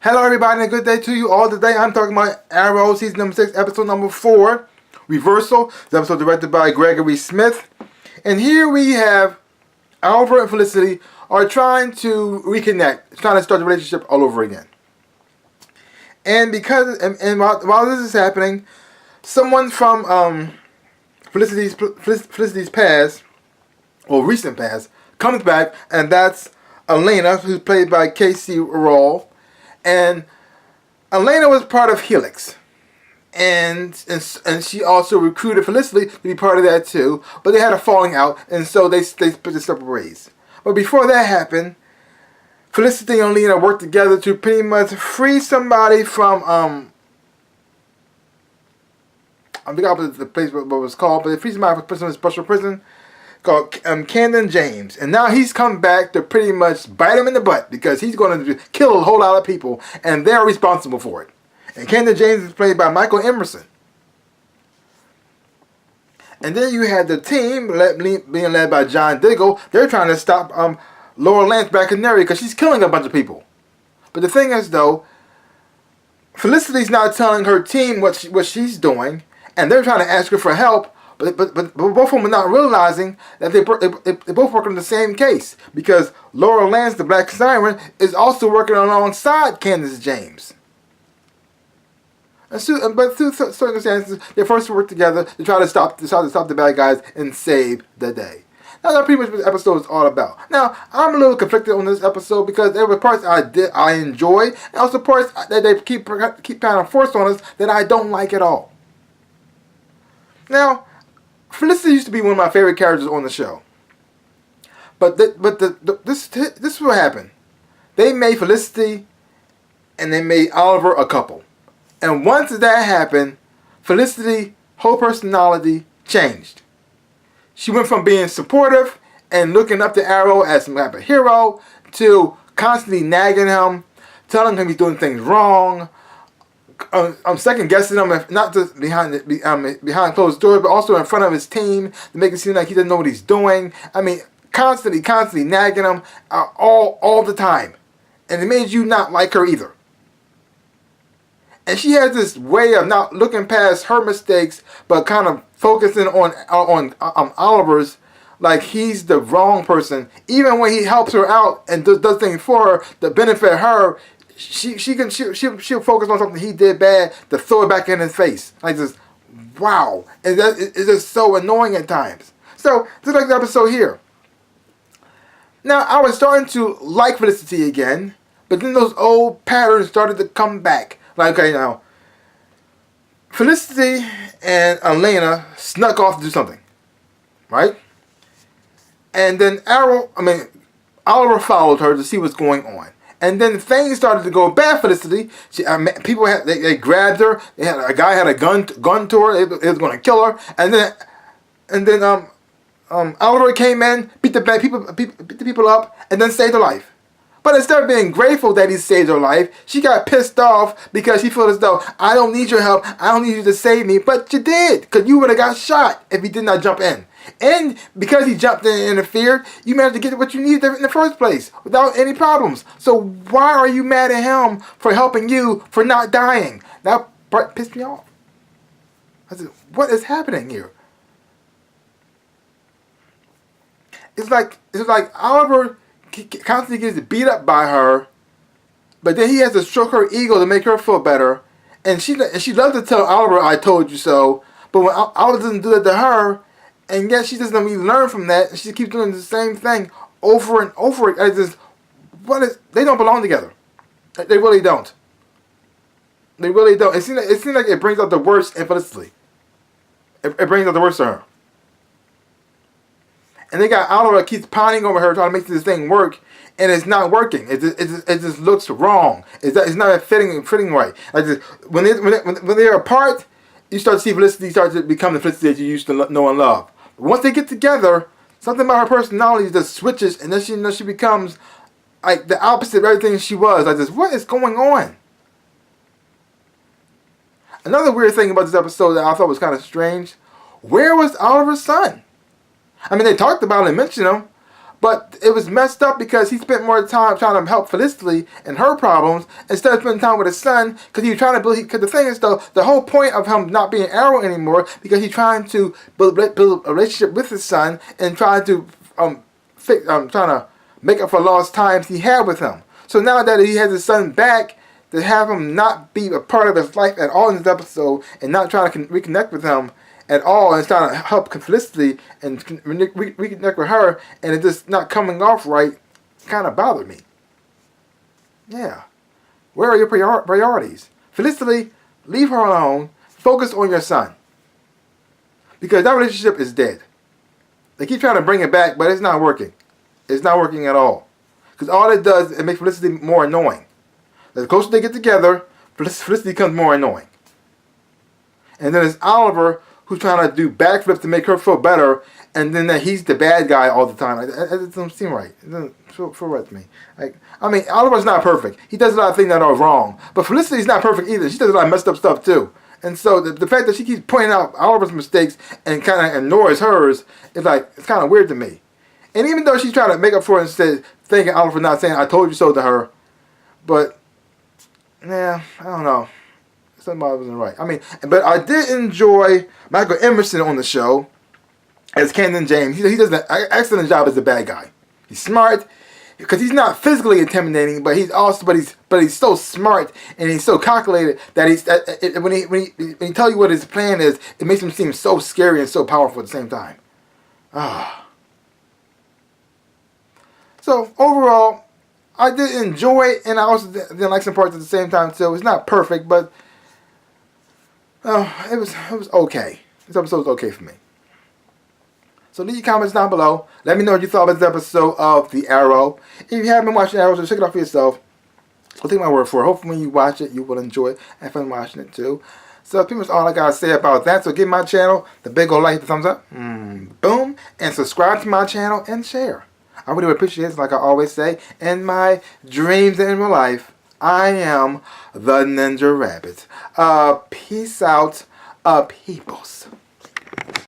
Hello everybody and a good day to you all. Today I'm talking about Arrow season number 6 episode number 4, Reversal. This episode directed by Gregory Smith. And here we have Oliver and Felicity are trying to reconnect, trying to start the relationship all over again. And while this is happening, someone from Felicity's past, or recent past, comes back, and that's Elena, who's played by Cassidy. And Elena was part of Helix, and she also recruited Felicity to be part of that too. But they had a falling out, and so they split the separate ways. But before that happened, Felicity and Elena worked together to pretty much free somebody from I forgot what the place what it was called, but they freed somebody from a special prison called Camden James, and now he's come back to pretty much bite him in the butt because he's going to kill a whole lot of people, and they're responsible for it. And Camden James is played by Michael Emerson. And then you had the team being led by John Diggle. They're trying to stop Laura Lance back in there because she's killing a bunch of people. But the thing is, though, Felicity's not telling her team what she's doing, and they're trying to ask her for help. But both of them are not realizing that they both work on the same case, because Laura Lance, the Black Siren, is also working alongside Candace James. But through circumstances, they first work together to try to stop the bad guys and save the day. Now that's pretty much what the episode is all about. Now I'm a little conflicted on this episode because there were parts I enjoy, and also parts that they keep kind of forced on us that I don't like at all. Now, Felicity used to be one of my favorite characters on the show. But this is what happened. They made Felicity and they made Oliver a couple. And once that happened, Felicity's whole personality changed. She went from being supportive and looking up to Arrow as some type of hero to constantly nagging him, telling him he's doing things wrong. I'm second guessing him, not just behind closed doors, but also in front of his team to make it seem like he doesn't know what he's doing. I mean, constantly nagging him all the time, and it made you not like her either. And she has this way of not looking past her mistakes, but kind of focusing on Oliver's, like he's the wrong person. Even when he helps her out and does things for her to benefit her, she'll focus on something he did bad to throw it back in his face. Like this, wow, and it's just so annoying at times. So just like the episode here. Now I was starting to like Felicity again, but then those old patterns started to come back. Like, okay, now Felicity and Elena snuck off to do something, right? And then Oliver followed her to see what's going on. And then things started to go bad for Felicity. They grabbed her. A guy had a gun to her. It was going to kill her. And then Oliver came in, beat the people up, and then saved her life. But instead of being grateful that he saved her life, she got pissed off because she felt as though, I don't need your help. I don't need you to save me. But you did, because you would have got shot if he did not jump in. And because he jumped in and interfered, you managed to get what you needed in the first place without any problems. So why are you mad at him for helping you for not dying? That part pissed me off. I said, what is happening here? It's like Oliver constantly gets beat up by her, but then he has to stroke her ego to make her feel better. And she loves to tell Oliver, I told you so. But when Oliver doesn't do that to her, and yet she doesn't even learn from that, and she keeps doing the same thing over and over again. They don't belong together. They really don't. They really don't. It seems like it brings out the worst in Felicity. It brings out the worst in her. And they got Oliver that keeps pounding over her trying to make this thing work, and it's not working. It just looks wrong. It's not fitting right. Like when they're apart, you start to see Felicity start to become the Felicity that you used to know and love. But once they get together, something about her personality just switches, and then she becomes like the opposite of everything she was. Like this, what is going on? Another weird thing about this episode that I thought was kind of strange: where was Oliver's son? I mean, they talked about him and mentioned him, But it was messed up because he spent more time trying to help Felicity and her problems instead of spending time with his son, because he was trying to build. Because the thing is, though, the whole point of him not being Arrow anymore, because he's trying to build a relationship with his son and trying to trying to make up for lost times he had with him. So now that he has his son back, to have him not be a part of his life at all in this episode and not trying to reconnect with him at all, and trying to help Felicity and reconnect with her, and it just not coming off right, kind of bothered me. Yeah. Where are your priorities? Felicity, leave her alone. Focus on your son. Because that relationship is dead. They keep trying to bring it back, but it's not working. It's not working at all. Because all it does is make Felicity more annoying. The closer they get together, Felicity becomes more annoying. And then it's Oliver who's trying to do backflips to make her feel better, and then that he's the bad guy all the time. It doesn't seem right. It doesn't feel right to me. Oliver's not perfect. He does a lot of things that are wrong. But Felicity's not perfect either. She does a lot of messed up stuff too. And so the fact that she keeps pointing out Oliver's mistakes and kind of ignores hers is it's kind of weird to me. And even though she's trying to make up for it instead, thanking Oliver not saying "I told you so" to her, but yeah, I don't know. Something wasn't right. But I did enjoy Michael Emerson on the show as Camden James. He does an excellent job as the bad guy. He's smart because he's not physically intimidating, but he's so smart and he's so calculated that when he tells you what his plan is, it makes him seem so scary and so powerful at the same time. So overall, I did enjoy it, and I also didn't like some parts at the same time too. It's not perfect, but it was okay. This episode was okay for me. So leave your comments down below. Let me know what you thought about this episode of The Arrow. If you haven't been watching Arrow, so check it out for yourself. I'll take my word for it. Hopefully when you watch it, you will enjoy it. Have fun watching it too. So that's pretty much all I gotta say about that. So give my channel the big old like, the thumbs up, boom, and subscribe to my channel and share. I really appreciate it, like I always say. In my dreams and in real life, I am the NinjaRabbit. Peace out, peoples.